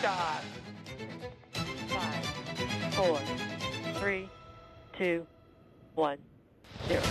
Liftoff. 5, 4, 3, 2, 1, 0.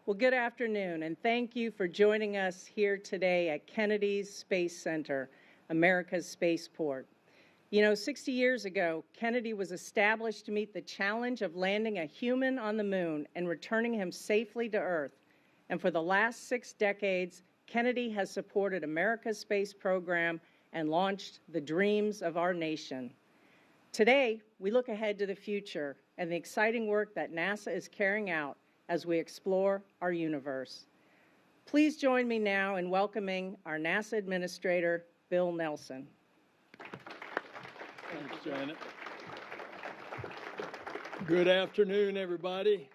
Well, good afternoon, and thank you for joining us here today at Kennedy's Space Center, America's spaceport. You know, 60 years ago, Kennedy was established to meet the challenge of landing a human on the moon and returning him safely to Earth. And for the last 6 decades, Kennedy has supported America's space program and launched the dreams of our nation. Today, we look ahead to the future and the exciting work that NASA is carrying out as we explore our universe. Please join me now in welcoming our NASA Administrator, Bill Nelson. Thanks, Janet. Good afternoon, everybody.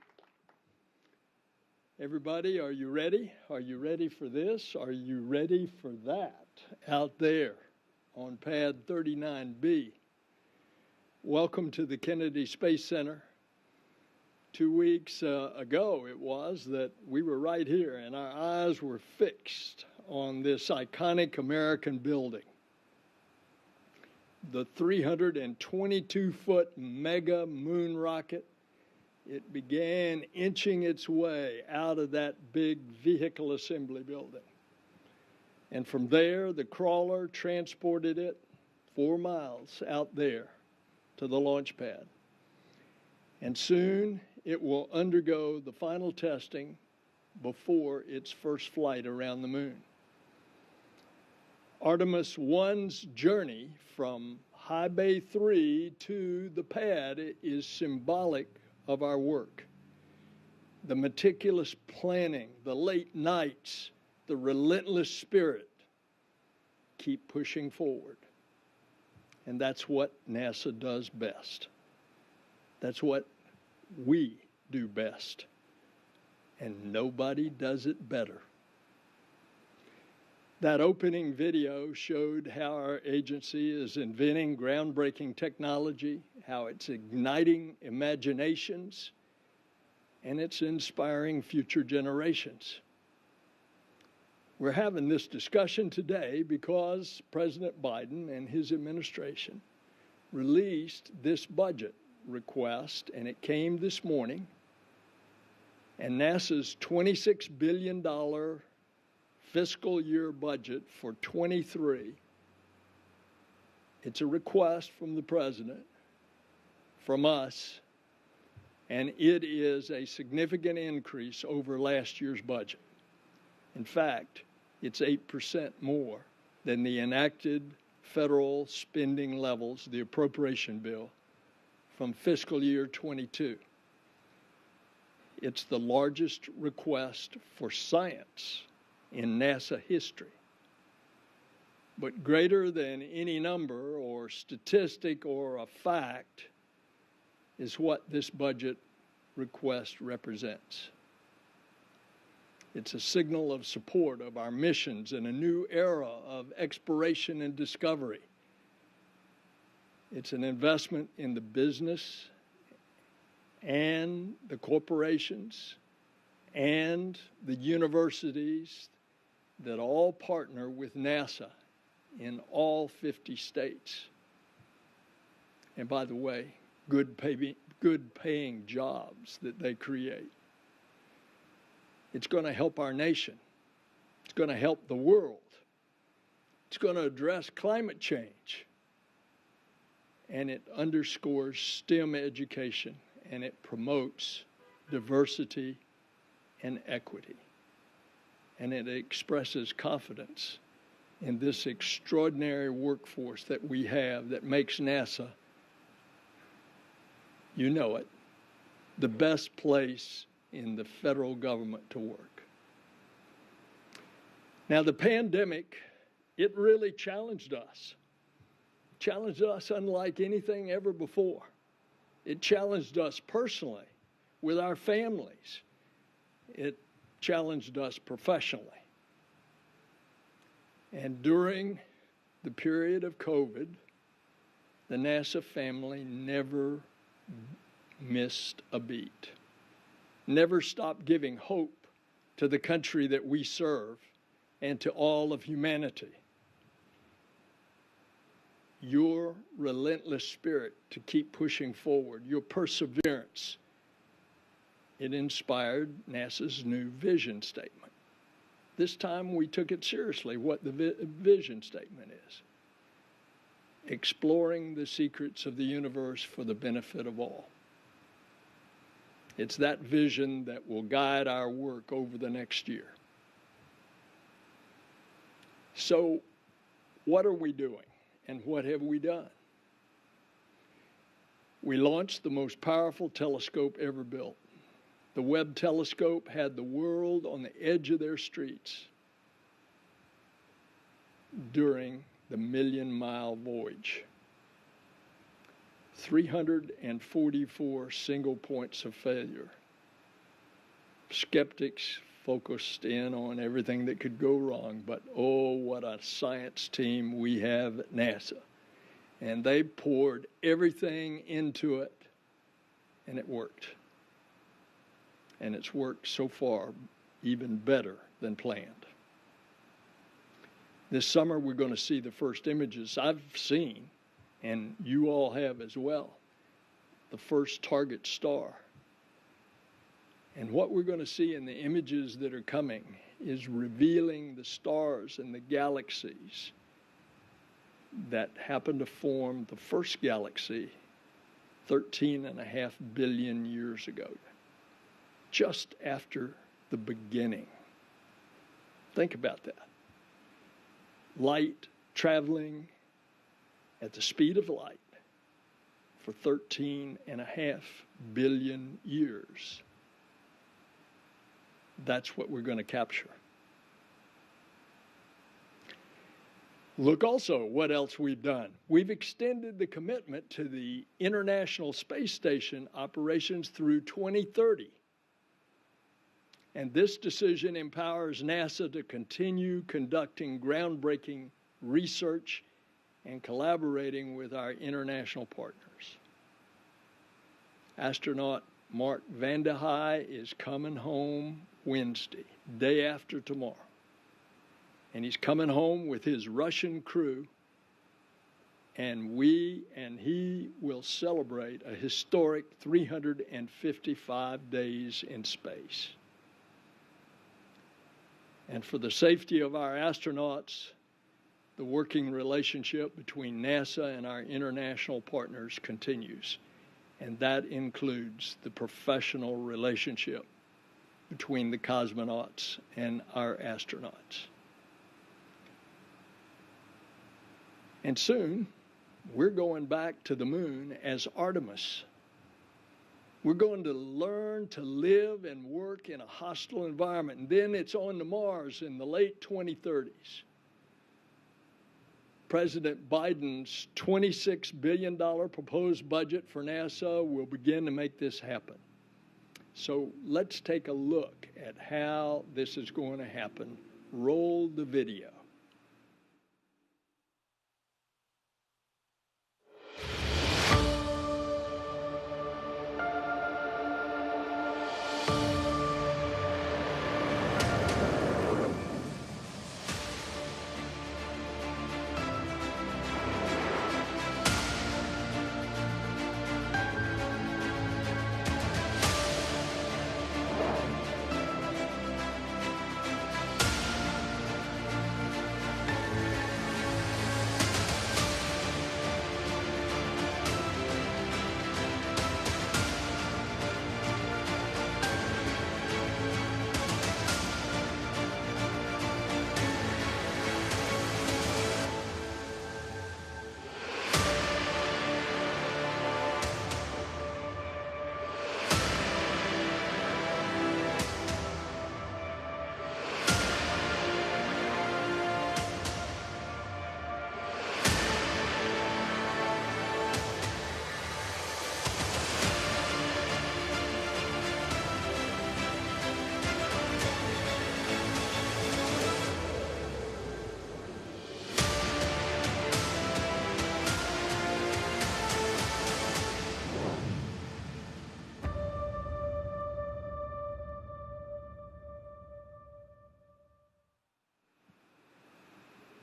Everybody, are you ready? Are you ready for this? Are you ready for that out there on pad 39B? Welcome to the Kennedy Space Center. 2 weeks ago it was that we were right here and our eyes were fixed on this iconic American building. The 322-foot mega moon rocket, it began inching its way out of that big vehicle assembly building. And from there, the crawler transported it 4 miles out there to the launch pad. And soon it will undergo the final testing before its first flight around the moon. Artemis 1's journey from High Bay 3 to the pad is symbolic of our work. The meticulous planning, the late nights, the relentless spirit keep pushing forward. And that's what NASA does best. That's what we do best, and nobody does it better. That opening video showed how our agency is inventing groundbreaking technology, how it's igniting imaginations, and it's inspiring future generations. We're having this discussion today because President Biden and his administration released this budget request, and it came this morning, and NASA's $26 billion fiscal year budget for 23, it's a request from the President, from us, and it is a significant increase over last year's budget. In fact, it's 8% more than the enacted federal spending levels, the appropriation bill, from fiscal year 22. It's the largest request for science in NASA history. But greater than any number or statistic or a fact is what this budget request represents. It's a signal of support of our missions in a new era of exploration and discovery. It's an investment in the business and the corporations and the universities that all partner with NASA in all 50 states. And by the way, good paying jobs that they create. It's going to help our nation. It's going to help the world. It's going to address climate change. And it underscores STEM education, and it promotes diversity and equity. And it expresses confidence in this extraordinary workforce that we have that makes NASA, you know it, the best place in the federal government to work. Now, the pandemic, it really challenged us unlike anything ever before. It challenged us personally with our families. It challenged us professionally. And during the period of COVID, the NASA family never missed a beat, never stopped giving hope to the country that we serve and to all of humanity. Your relentless spirit to keep pushing forward, your perseverance, it inspired NASA's new vision statement. This time we took it seriously, what the vision statement is. Exploring the secrets of the universe for the benefit of all. It's that vision that will guide our work over the next year. So, what are we doing, and what have we done? We launched the most powerful telescope ever built. The Webb telescope had the world on the edge of their streets during the million-mile voyage. 344 single points of failure. Skeptics focused in on everything that could go wrong, but oh, what a science team we have at NASA. And they poured everything into it, and it worked. And it's worked so far even better than planned. This summer, we're going to see the first images I've seen, and you all have as well, the first target star. And what we're going to see in the images that are coming is revealing the stars and the galaxies that happened to form the first galaxy 13.5 billion years ago, just after the beginning. Think about that. Light traveling at the speed of light for 13.5 billion years. That's what we're going to capture. Look also what else we've done. We've extended the commitment to the International Space Station operations through 2030. And this decision empowers NASA to continue conducting groundbreaking research and collaborating with our international partners. Astronaut Mark Vande Hei is coming home Wednesday, day after tomorrow. And he's coming home with his Russian crew, and we and he will celebrate a historic 355 days in space. And for the safety of our astronauts, the working relationship between NASA and our international partners continues. And that includes the professional relationship between the cosmonauts and our astronauts. And soon, we're going back to the moon as Artemis. We're going to learn to live and work in a hostile environment. And then it's on to Mars in the late 2030s. President Biden's $26 billion proposed budget for NASA will begin to make this happen. So let's take a look at how this is going to happen. Roll the video.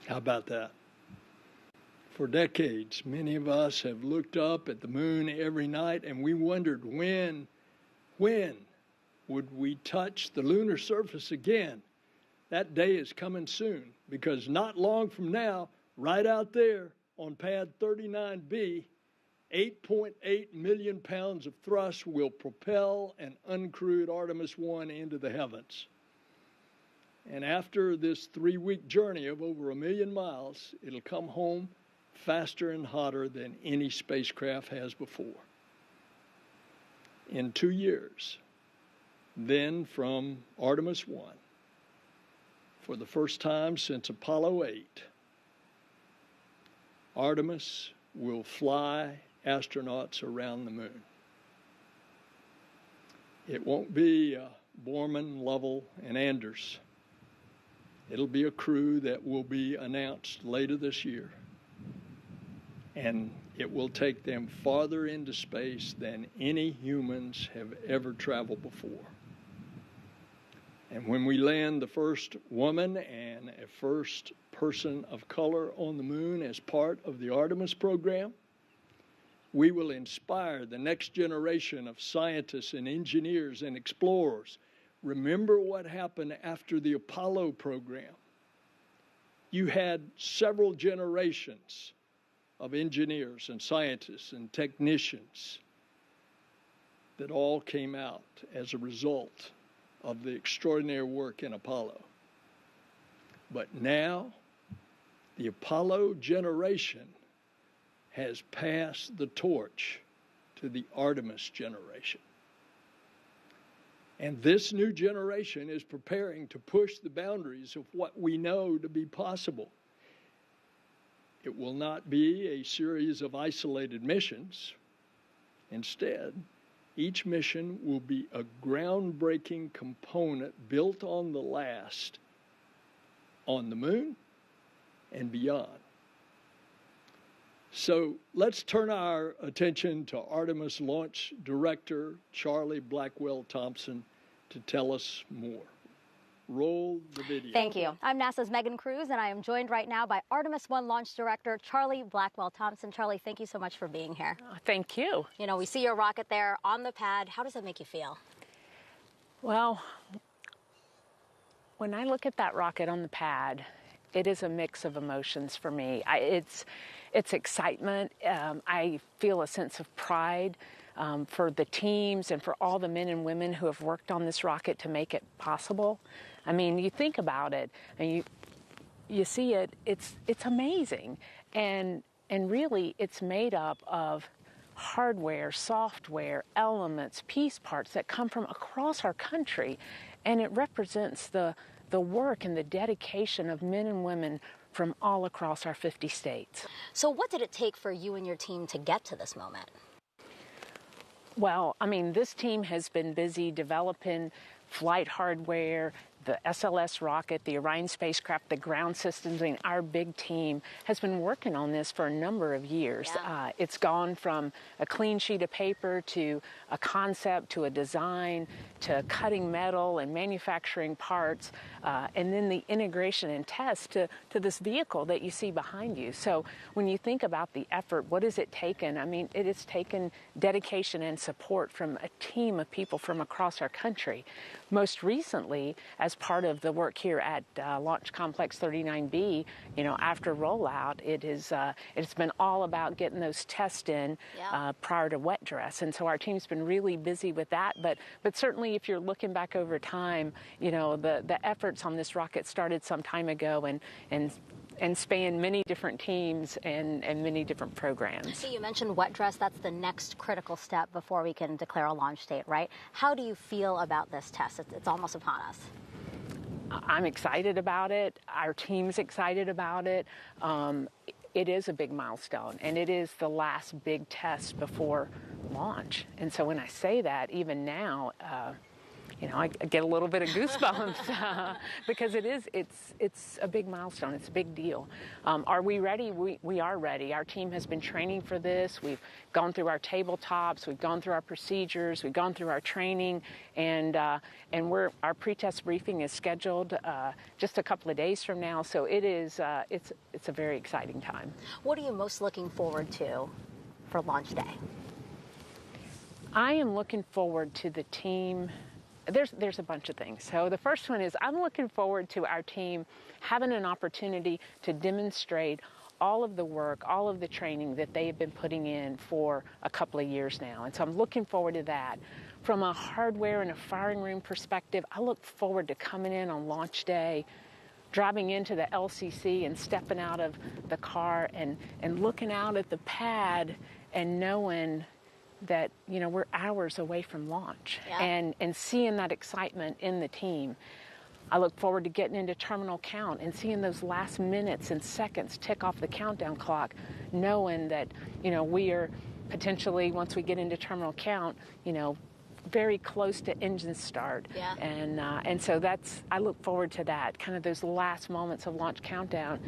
How about that? For decades, many of us have looked up at the moon every night and we wondered when would we touch the lunar surface again? That day is coming soon, because not long from now, right out there on pad 39B, 8.8 million pounds of thrust will propel an uncrewed Artemis 1 into the heavens. And after this 3-week journey of over 1 million miles, it'll come home faster and hotter than any spacecraft has before. In 2 years, then from Artemis 1, for the first time since Apollo 8, Artemis will fly astronauts around the moon. It won't be Borman, Lovell, and Anders. It'll be a crew that will be announced later this year. And it will take them farther into space than any humans have ever traveled before. And when we land the first woman and a first person of color on the moon as part of the Artemis program, we will inspire the next generation of scientists and engineers and explorers. Remember what happened after the Apollo program. You had several generations of engineers and scientists and technicians that all came out as a result of the extraordinary work in Apollo. But now, the Apollo generation has passed the torch to the Artemis generation. And this new generation is preparing to push the boundaries of what we know to be possible. It will not be a series of isolated missions. Instead, each mission will be a groundbreaking component built on the last, on the moon and beyond. So let's turn our attention to Artemis Launch Director Charlie Blackwell Thompson to tell us more. Roll the video. Thank you. I'm NASA's Megan Cruz, and I am joined right now by Artemis 1 Launch Director Charlie Blackwell Thompson. Charlie, thank you so much for being here. Thank you. You know, we see your rocket there on the pad. How does that make you feel? Well, when I look at that rocket on the pad, it is a mix of emotions for me. It's excitement. I feel a sense of pride for the teams and for all the men and women who have worked on this rocket to make it possible. I mean, you think about it and you see it, it's amazing. And really it's made up of hardware, software, elements, piece parts that come from across our country. And it represents the work and the dedication of men and women from all across our 50 states. So what did it take for you and your team to get to this moment? Well, I mean, this team has been busy developing flight hardware, the SLS rocket, the Orion spacecraft, the ground systems. I mean, our big team has been working on this for a number of years. Yeah. It's gone from a clean sheet of paper to a concept to a design to cutting metal and manufacturing parts, and then the integration and test to this vehicle that you see behind you. So when you think about the effort, what has it taken? I mean, it has taken dedication and support from a team of people from across our country. Most recently, as part of the work here at Launch Complex 39B, you know, after rollout, it's been all about getting those tests in prior to wet dress, and so our team's been really busy with that. But certainly, if you're looking back over time, you know, the efforts on this rocket started some time ago and span many different teams and many different programs. So you mentioned wet dress. That's the next critical step before we can declare a launch date, right? How do you feel about this test? It's almost upon us. I'm excited about it. Our team's excited about it. It is a big milestone, and it is the last big test before launch. And so when I say that, even now, you know, I get a little bit of goosebumps because it's a big milestone. It's a big deal. Are we ready? We are ready. Our team has been training for this. We've gone through our tabletops. We've gone through our procedures. We've gone through our training, and our pre-test briefing is scheduled just a couple of days from now. So it's a very exciting time. What are you most looking forward to for launch day? I am looking forward to the team. There's a bunch of things. So the first one is I'm looking forward to our team having an opportunity to demonstrate all of the work, all of the training that they have been putting in for a couple of years now. And so I'm looking forward to that. From a hardware and a firing room perspective, I look forward to coming in on launch day, driving into the LCC and stepping out of the car and looking out at the pad and knowing that, you know, we're hours away from launch, and seeing that excitement in the team. I look forward to getting into terminal count and seeing those last minutes and seconds tick off the countdown clock, knowing that, you know, we are potentially, once we get into terminal count, you know, very close to engine start. Yeah. And so I look forward to that, kind of those last moments of launch countdown.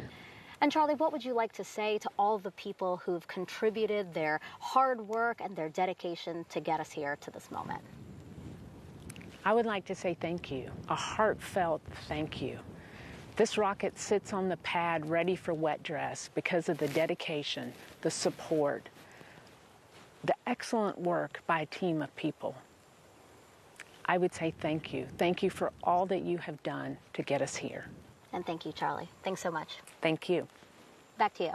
And Charlie, what would you like to say to all the people who've contributed their hard work and their dedication to get us here to this moment? I would like to say thank you, a heartfelt thank you. This rocket sits on the pad ready for wet dress because of the dedication, the support, the excellent work by a team of people. I would say thank you. Thank you for all that you have done to get us here. And thank you, Charlie. Thanks so much. Thank you. Back to you.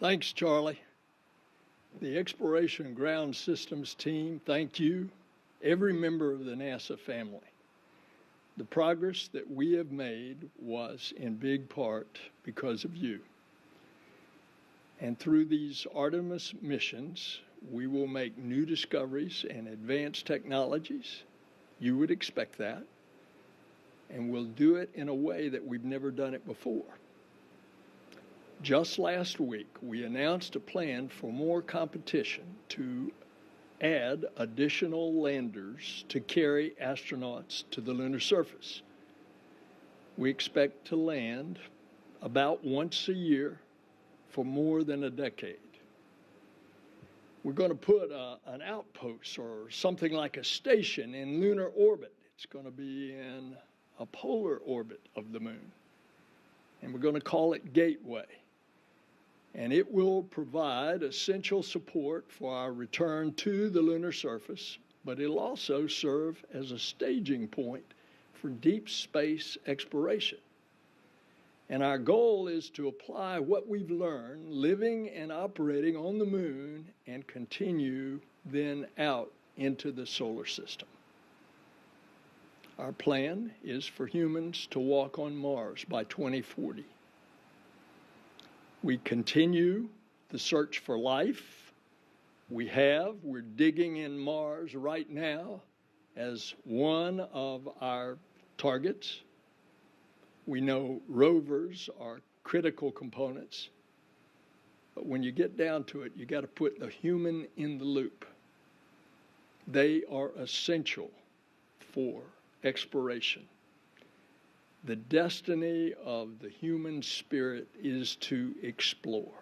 Thanks, Charlie. The Exploration Ground Systems team, thank you, every member of the NASA family. The progress that we have made was in big part because of you. And through these Artemis missions, we will make new discoveries and advanced technologies. You would expect that. And we'll do it in a way that we've never done it before. Just last week, we announced a plan for more competition to add additional landers to carry astronauts to the lunar surface. We expect to land about once a year for more than a decade. We're going to put an outpost or something like a station in lunar orbit. It's going to be in a polar orbit of the moon, and we're going to call it Gateway. And it will provide essential support for our return to the lunar surface, but it'll also serve as a staging point for deep space exploration. And our goal is to apply what we've learned living and operating on the moon and continue then out into the solar system. Our plan is for humans to walk on Mars by 2040. We continue the search for life. We're digging in Mars right now as one of our targets. We know rovers are critical components. But when you get down to it, you got to put the human in the loop. They are essential for exploration. The destiny of the human spirit is to explore.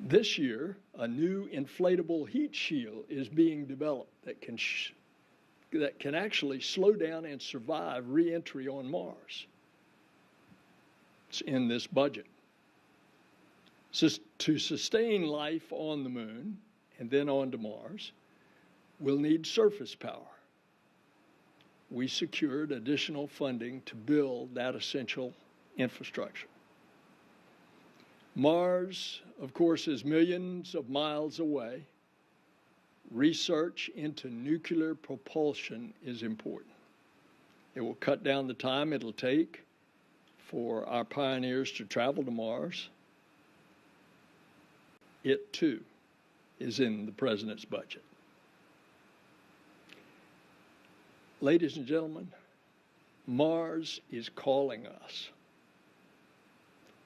This year, a new inflatable heat shield is being developed that can actually slow down and survive re-entry on Mars. It's in this budget. So to sustain life on the moon and then onto Mars, we'll need surface power. We secured additional funding to build that essential infrastructure. Mars, of course, is millions of miles away. Research into nuclear propulsion is important. It will cut down the time it'll take for our pioneers to travel to Mars. It, too, is in the President's budget. Ladies and gentlemen, Mars is calling us.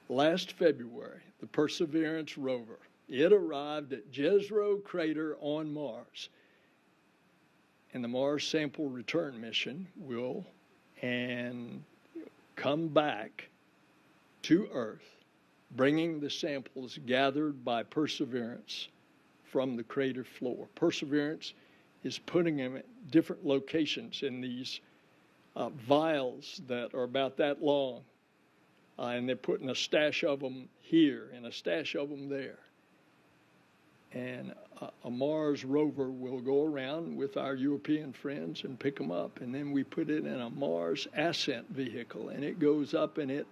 Last February, the Perseverance rover, it arrived at Jezero Crater on Mars. And the Mars Sample Return Mission will come back to Earth, bringing the samples gathered by Perseverance from the crater floor. Perseverance is putting them at different locations in these vials that are about that long. And they're putting a stash of them here and a stash of them there. And a Mars rover will go around with our European friends and pick them up. And then we put it in a Mars ascent vehicle, and it goes up and it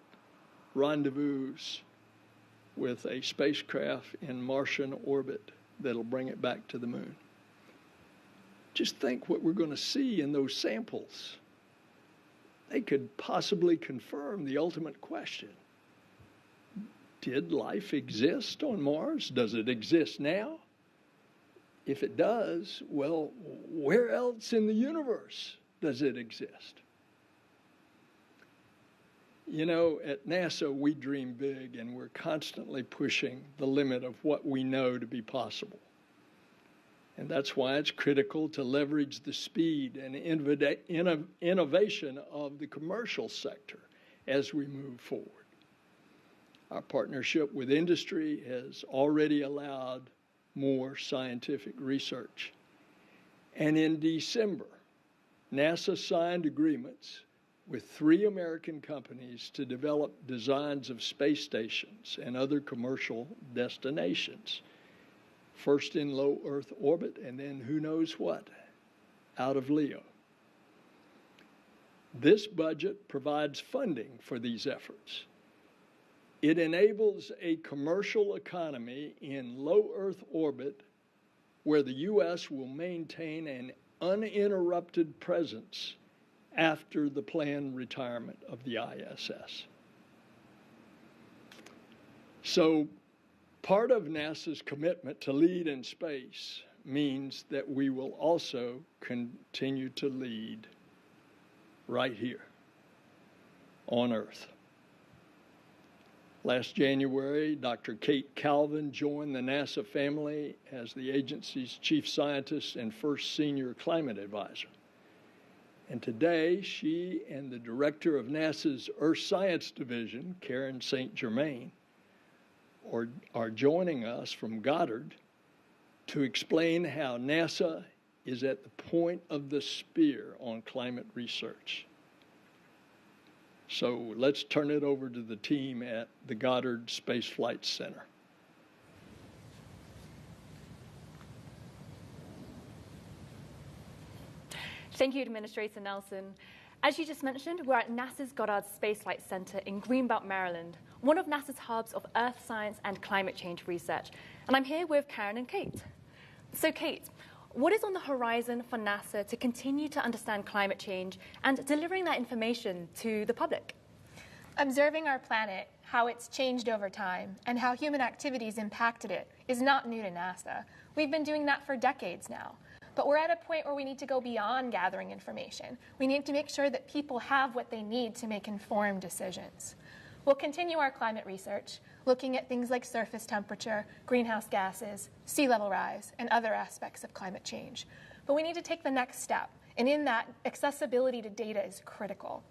rendezvous with a spacecraft in Martian orbit that'll bring it back to the moon. Just think what we're going to see in those samples. They could possibly confirm the ultimate question. Did life exist on Mars? Does it exist now? If it does, well, where else in the universe does it exist? You know, at NASA, we dream big, and we're constantly pushing the limit of what we know to be possible. And that's why it's critical to leverage the speed and innovation of the commercial sector as we move forward. Our partnership with industry has already allowed more scientific research. And in December, NASA signed agreements with 3 American companies to develop designs of space stations and other commercial destinations. First in low Earth orbit, and then who knows what, out of LEO. This budget provides funding for these efforts. It enables a commercial economy in low Earth orbit where the U.S. will maintain an uninterrupted presence after the planned retirement of the ISS. So, part of NASA's commitment to lead in space means that we will also continue to lead right here on Earth. Last January, Dr. Kate Calvin joined the NASA family as the agency's chief scientist and first senior climate advisor. And today, she and the director of NASA's Earth Science Division, Karen St. Germain, are joining us from Goddard to explain how NASA is at the point of the spear on climate research. So let's turn it over to the team at the Goddard Space Flight Center. Thank you, Administrator Nelson. As you just mentioned, we're at NASA's Goddard Space Flight Center in Greenbelt, Maryland, one of NASA's hubs of Earth science and climate change research. And I'm here with Karen and Kate. So Kate, what is on the horizon for NASA to continue to understand climate change and delivering that information to the public? Observing our planet, how it's changed over time, and how human activities impacted it is not new to NASA. We've been doing that for decades now. But we're at a point where we need to go beyond gathering information. We need to make sure that people have what they need to make informed decisions. We'll continue our climate research, looking at things like surface temperature, greenhouse gases, sea level rise, and other aspects of climate change. But we need to take the next step, and in that, accessibility to data is critical.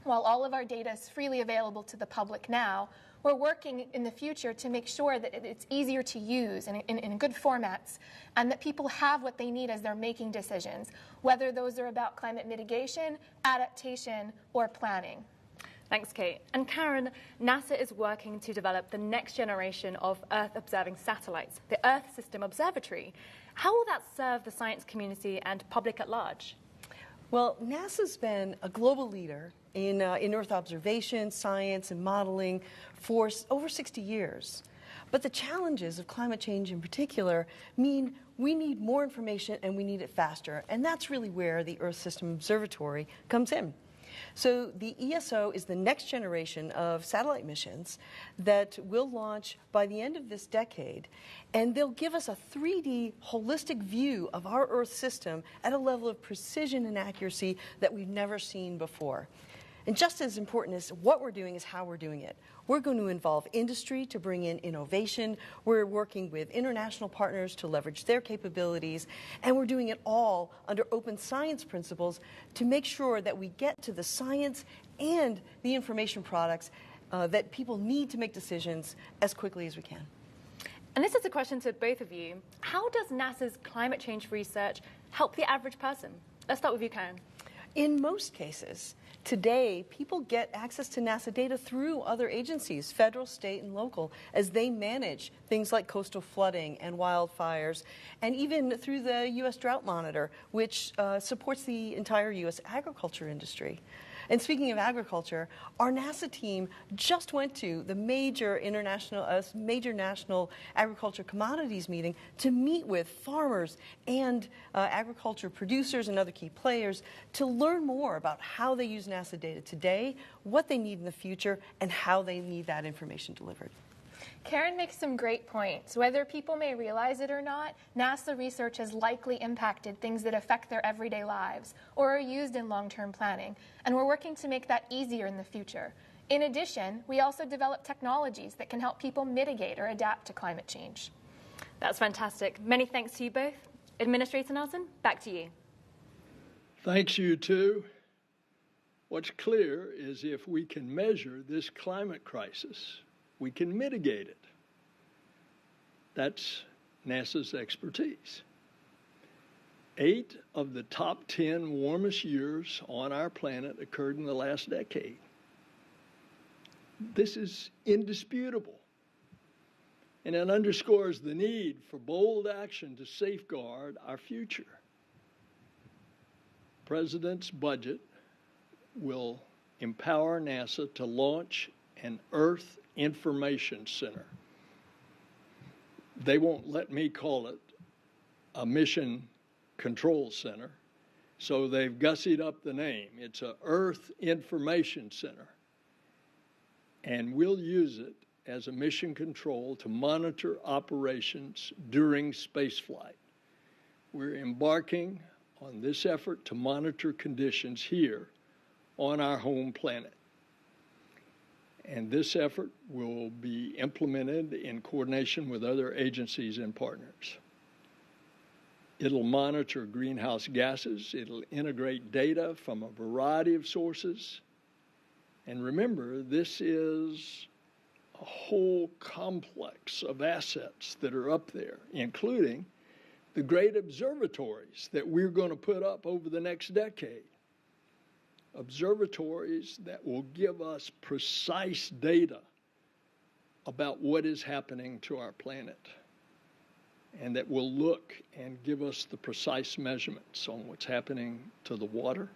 While all of our data is freely available to the public now, we're working in the future to make sure that it's easier to use in good formats, and that people have what they need as they're making decisions, whether those are about climate mitigation, adaptation, or planning. Thanks, Kate. And Karen, NASA is working to develop the next generation of Earth-observing satellites, the Earth System Observatory. How will that serve the science community and public at large? Well, NASA's been a global leader in Earth observation, science, and modeling for over 60 years. But the challenges of climate change in particular mean we need more information and we need it faster. And that's really where the Earth System Observatory comes in. So the ESO is the next generation of satellite missions that will launch by the end of this decade, and they'll give us a 3D holistic view of our Earth system at a level of precision and accuracy that we've never seen before. And just as important as what we're doing is how we're doing it. We're going to involve industry to bring in innovation. We're working with international partners to leverage their capabilities. And we're doing it all under open science principles to make sure that we get to the science and the information products that people need to make decisions as quickly as we can. And this is a question to both of you. How does NASA's climate change research help the average person? Let's start with you, Karen. In most cases, today, people get access to NASA data through other agencies, federal, state, and local, as they manage things like coastal flooding and wildfires, and even through the U.S. Drought Monitor, which supports the entire U.S. agriculture industry. And speaking of agriculture, our NASA team just went to the major national agriculture commodities meeting to meet with farmers and agriculture producers and other key players to learn more about how they use NASA data today, what they need in the future, and how they need that information delivered. Karen makes some great points. Whether people may realize it or not, NASA research has likely impacted things that affect their everyday lives or are used in long-term planning, and we're working to make that easier in the future. In addition, we also develop technologies that can help people mitigate or adapt to climate change. That's fantastic. Many thanks to you both. Administrator Nelson, back to you. Thanks, you two. What's clear is if we can measure this climate crisis, we can mitigate it. That's NASA's expertise. 8 of the top 10 warmest years on our planet occurred in the last decade. This is indisputable. And it underscores the need for bold action to safeguard our future. The President's budget will empower NASA to launch an Earth Information Center. They won't let me call it a mission control center, so they've gussied up the name. It's an Earth Information Center, and we'll use it as a mission control to monitor operations during spaceflight. We're embarking on this effort to monitor conditions here on our home planet. And this effort will be implemented in coordination with other agencies and partners. It'll monitor greenhouse gases. It'll integrate data from a variety of sources. And remember, this is a whole complex of assets that are up there, including the great observatories that we're going to put up over the next decade. Observatories that will give us precise data about what is happening to our planet, and that will look and give us the precise measurements on what's happening to the water,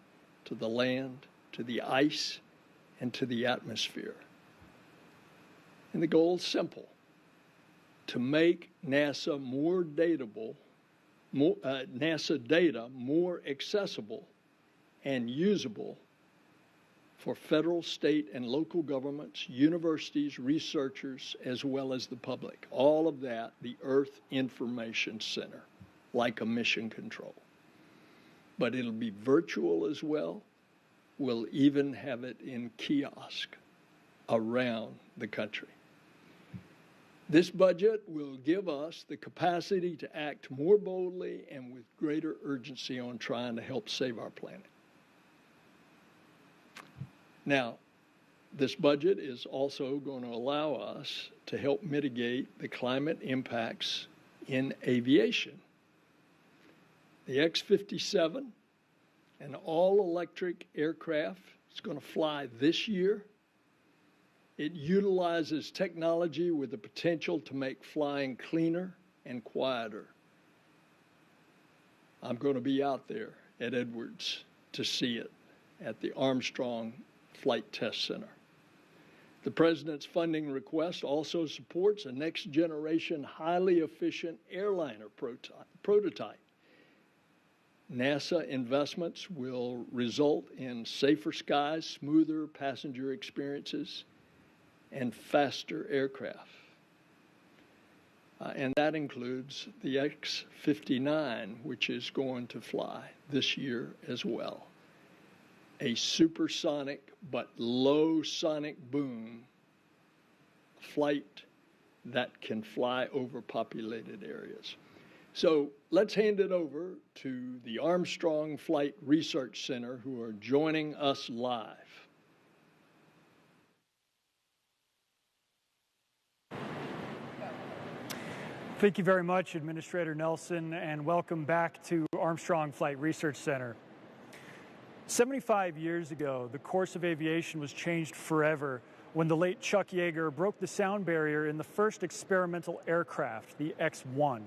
to the land, to the ice, and to the atmosphere. And the goal is simple: to make NASA more datable, NASA data more accessible and usable for federal, state, and local governments, universities, researchers, as well as the public. All of that, the Earth Information Center, like a mission control. But it'll be virtual as well. We'll even have it in kiosk. around the country. This budget will give us the capacity to act more boldly and with greater urgency on trying to help save our planet. Now, this budget is also going to allow us to help mitigate the climate impacts in aviation. The X-57, an all-electric aircraft, is going to fly this year. It utilizes technology with the potential to make flying cleaner and quieter. I'm going to be out there at Edwards to see it at the Armstrong Flight Test Center. The President's funding request also supports a next-generation, highly efficient airliner prototype. NASA investments will result in safer skies, smoother passenger experiences, and faster aircraft. And that includes the X-59, which is going to fly this year as well. A supersonic but low sonic boom flight that can fly over populated areas. So let's hand it over to the Armstrong Flight Research Center, who are joining us live. Thank you very much, Administrator Nelson, and welcome back to Armstrong Flight Research Center. 75 years ago, the course of aviation was changed forever when the late Chuck Yeager broke the sound barrier in the first experimental aircraft, the X-1.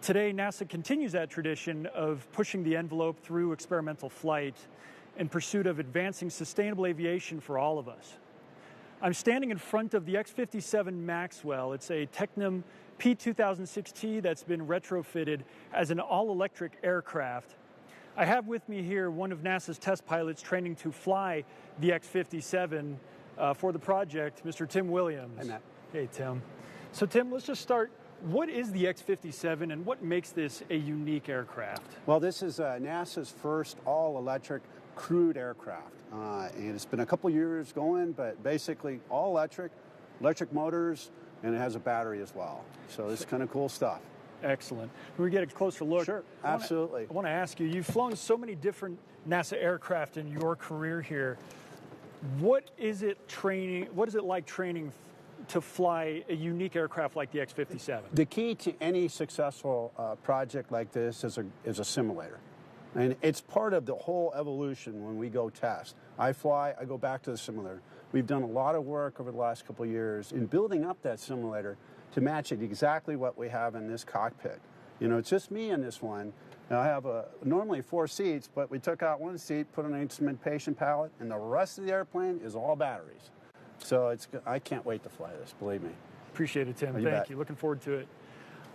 Today, NASA continues that tradition of pushing the envelope through experimental flight in pursuit of advancing sustainable aviation for all of us. I'm standing in front of the X-57 Maxwell. It's a Tecnam P2006T that's been retrofitted as an all-electric aircraft. I have with me here one of NASA's test pilots training to fly the X-57 for the project, Mr. Tim Williams. Hi, Matt. Hey, Tim. So, Tim, let's just start. What is the X-57 and what makes this a unique aircraft? Well, this is NASA's first all-electric crewed aircraft. And it's been a couple years going, but basically all electric motors, and it has a battery as well. So it's kind of cool stuff. Excellent. Can we get a closer look? Sure, absolutely. I want to ask you, you've flown so many different NASA aircraft in your career here. What is it like training to fly a unique aircraft like the X-57? The key to any successful project like this is a simulator. And it's part of the whole evolution when we go test. I fly, I go back to the simulator. We've done a lot of work over the last couple of years in building up that simulator to match it exactly what we have in this cockpit. You know, it's just me in this one. Now, I have normally 4 seats, but we took out 1 seat, put an instrumentation pallet, and the rest of the airplane is all batteries. So I can't wait to fly this, believe me. Appreciate it, Tim. Thank you. Looking forward to it.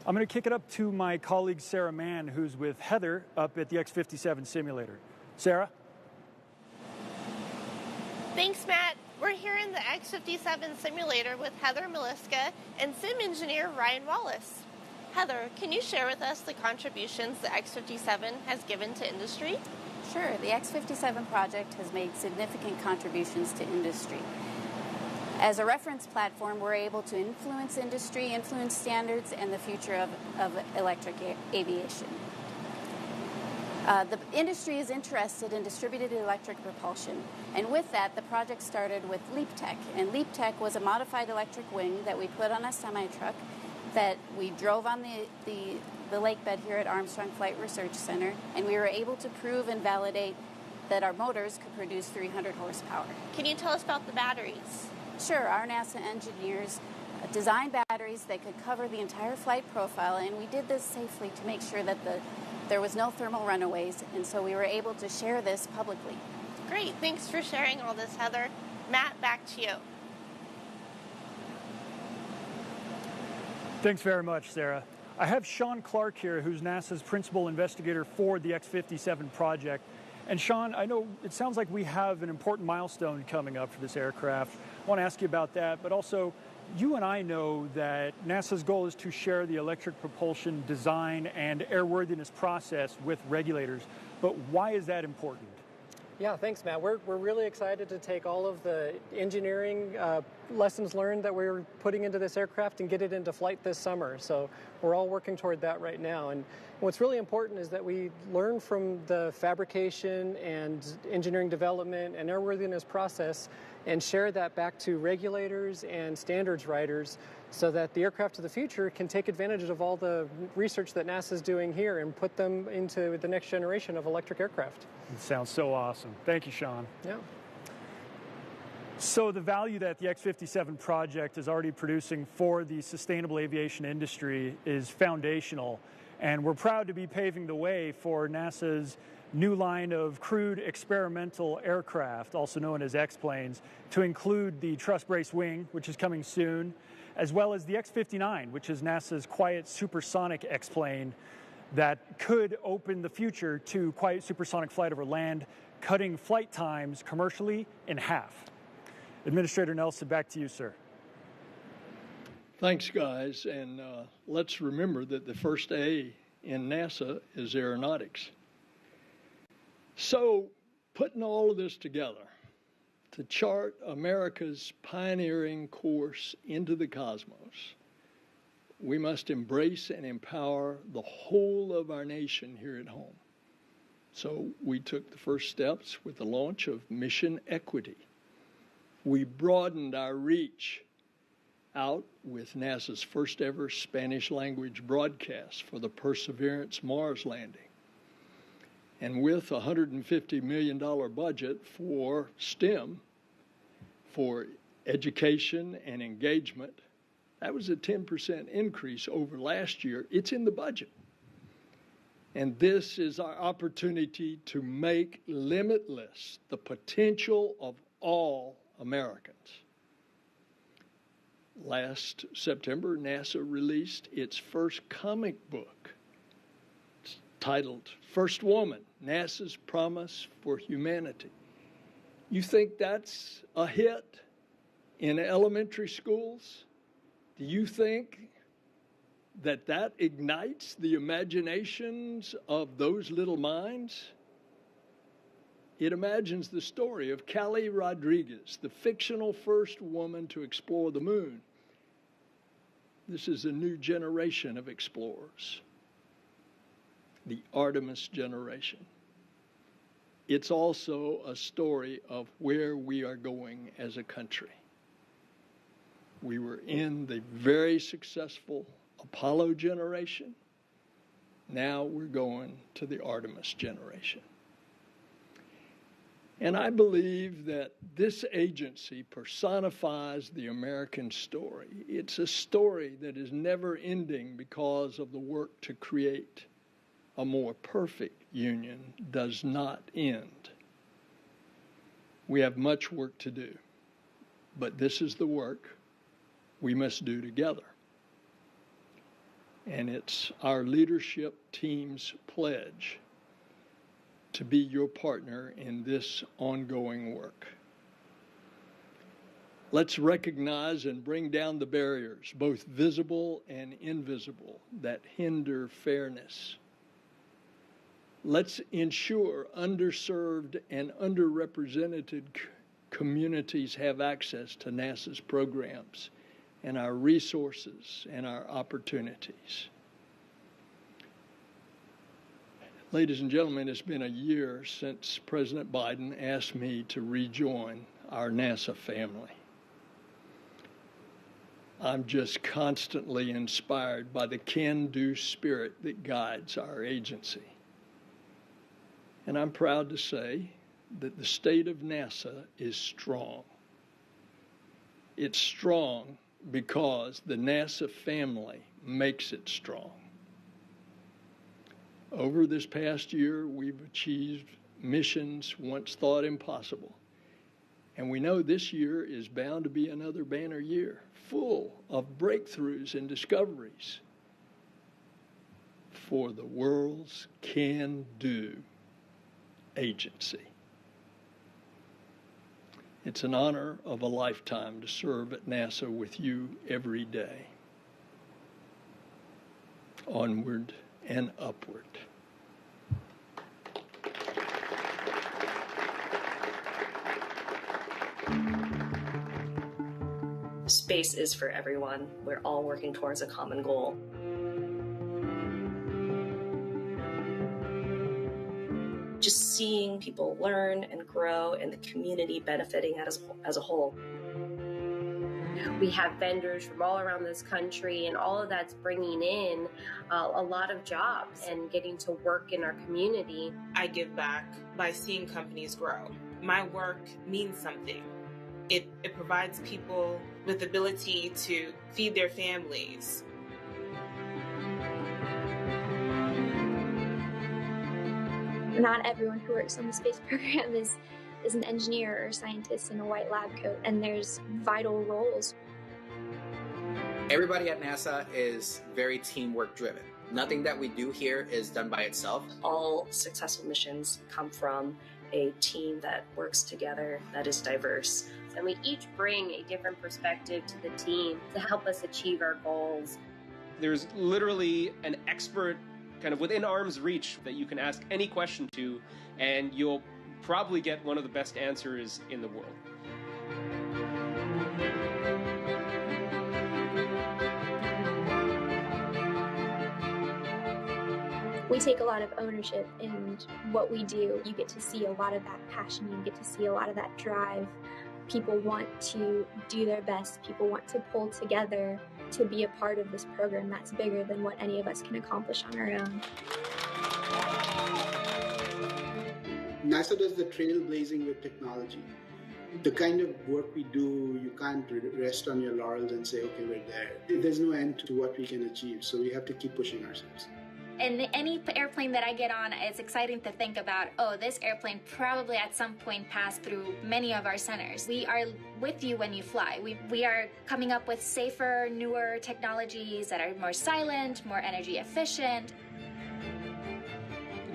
I'm going to kick it up to my colleague Sarah Mann, who's with Heather up at the X-57 simulator. Sarah? Thanks, Matt. We're here in the X-57 simulator with Heather Miliska and sim engineer Ryan Wallace. Heather, can you share with us the contributions the X-57 has given to industry? Sure. The X-57 project has made significant contributions to industry. As a reference platform, we're able to influence industry, influence standards, and the future of electric aviation. The industry is interested in distributed electric propulsion, and with that, the project started with LeapTech. And LeapTech was a modified electric wing that we put on a semi-truck that we drove on the lake bed here at Armstrong Flight Research Center, and we were able to prove and validate that our motors could produce 300 horsepower. Can you tell us about the batteries? Sure. Our NASA engineers designed batteries that could cover the entire flight profile, and we did this safely to make sure that there was no thermal runaways, and so we were able to share this publicly. Great. Thanks for sharing all this, Heather. Matt, back to you. Thanks very much, Sarah. I have Sean Clark here, who's NASA's principal investigator for the X-57 project. And Sean, I know it sounds like we have an important milestone coming up for this aircraft. I want to ask you about that, but also you and I know that NASA's goal is to share the electric propulsion design and airworthiness process with regulators, but why is that important? Yeah, thanks, Matt. We're really excited to take all of the engineering lessons learned that we're putting into this aircraft and get it into flight this summer. So we're all working toward that right now. And what's really important is that we learn from the fabrication and engineering development and airworthiness process and share that back to regulators and standards writers so that the aircraft of the future can take advantage of all the research that NASA is doing here and put them into the next generation of electric aircraft. It sounds so awesome. Thank you, Sean. Yeah. So the value that the X-57 project is already producing for the sustainable aviation industry is foundational, and we're proud to be paving the way for NASA's new line of crewed experimental aircraft, also known as X-planes, to include the truss brace wing, which is coming soon, as well as the X-59, which is NASA's quiet supersonic X-plane that could open the future to quiet supersonic flight over land, cutting flight times commercially in half. Administrator Nelson, back to you, sir. Thanks, guys. And let's remember that the first A in NASA is aeronautics. So, putting all of this together to chart America's pioneering course into the cosmos, we must embrace and empower the whole of our nation here at home. So we took the first steps with the launch of Mission Equity. We broadened our reach out with NASA's first ever Spanish language broadcast for the Perseverance Mars landing. And with a $150 million budget for STEM, for education and engagement, that was a 10% increase over last year. It's in the budget. And this is our opportunity to make limitless the potential of all Americans. Last September, NASA released its first comic book. It's titled First Woman, NASA's Promise for Humanity. You think that's a hit in elementary schools? Do you think that that ignites the imaginations of those little minds? It imagines the story of Callie Rodriguez, the fictional first woman to explore the moon. This is a new generation of explorers, the Artemis generation. It's also a story of where we are going as a country. We were in the very successful Apollo generation. Now we're going to the Artemis generation. And I believe that this agency personifies the American story. It's a story that is never ending because of the work to create a more perfect union does not end. We have much work to do, but this is the work we must do together. And it's our leadership team's pledge to be your partner in this ongoing work. Let's recognize and bring down the barriers, both visible and invisible, that hinder fairness. Let's ensure underserved and underrepresented communities have access to NASA's programs and our resources and our opportunities. Ladies and gentlemen, it's been a year since President Biden asked me to rejoin our NASA family. I'm just constantly inspired by the can-do spirit that guides our agency. And I'm proud to say that the state of NASA is strong. It's strong because the NASA family makes it strong. Over this past year, we've achieved missions once thought impossible. And we know this year is bound to be another banner year, full of breakthroughs and discoveries for the world's can-do agency. It's an honor of a lifetime to serve at NASA with you every day. Onward and upward. Space is for everyone. We're all working towards a common goal. Just seeing people learn and grow and the community benefiting as a whole. We have vendors from all around this country, and all of that's bringing in a lot of jobs and getting to work in our community. I give back by seeing companies grow. My work means something. It provides people with the ability to feed their families. Not everyone who works on the space program is an engineer or scientist in a white lab coat, and there's vital roles. Everybody at NASA is very teamwork driven. Nothing that we do here is done by itself. All successful missions come from a team that works together, that is diverse. And we each bring a different perspective to the team to help us achieve our goals. There's literally an expert kind of within arm's reach that you can ask any question to, and you'll probably get one of the best answers in the world. We take a lot of ownership in what we do. You get to see a lot of that passion, you get to see a lot of that drive. People want to do their best, people want to pull together to be a part of this program that's bigger than what any of us can accomplish on our own. NASA does the trailblazing with technology. The kind of work we do, you can't rest on your laurels and say, okay, we're there. There's no end to what we can achieve, so we have to keep pushing ourselves. And any airplane that I get on, it's exciting to think about, oh, this airplane probably at some point passed through many of our centers. We are with you when you fly. We are coming up with safer, newer technologies that are more silent, more energy efficient.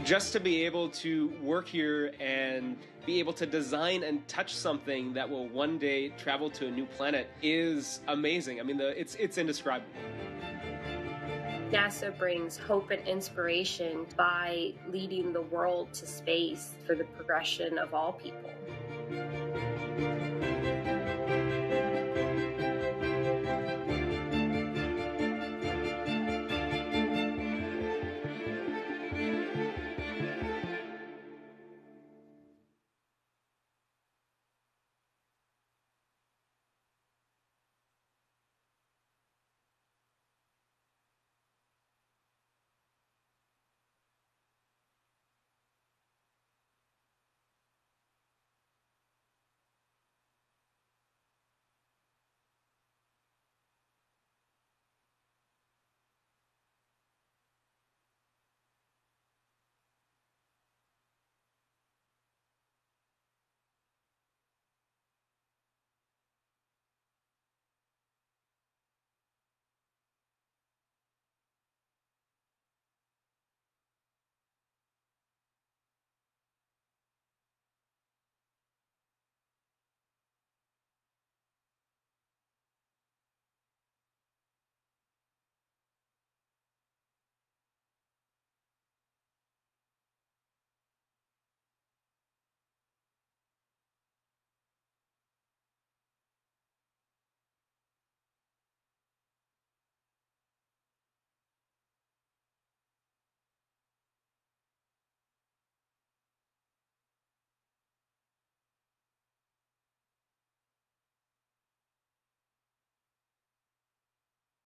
Just to be able to work here and be able to design and touch something that will one day travel to a new planet is amazing. I mean, it's indescribable. NASA brings hope and inspiration by leading the world to space for the progression of all people.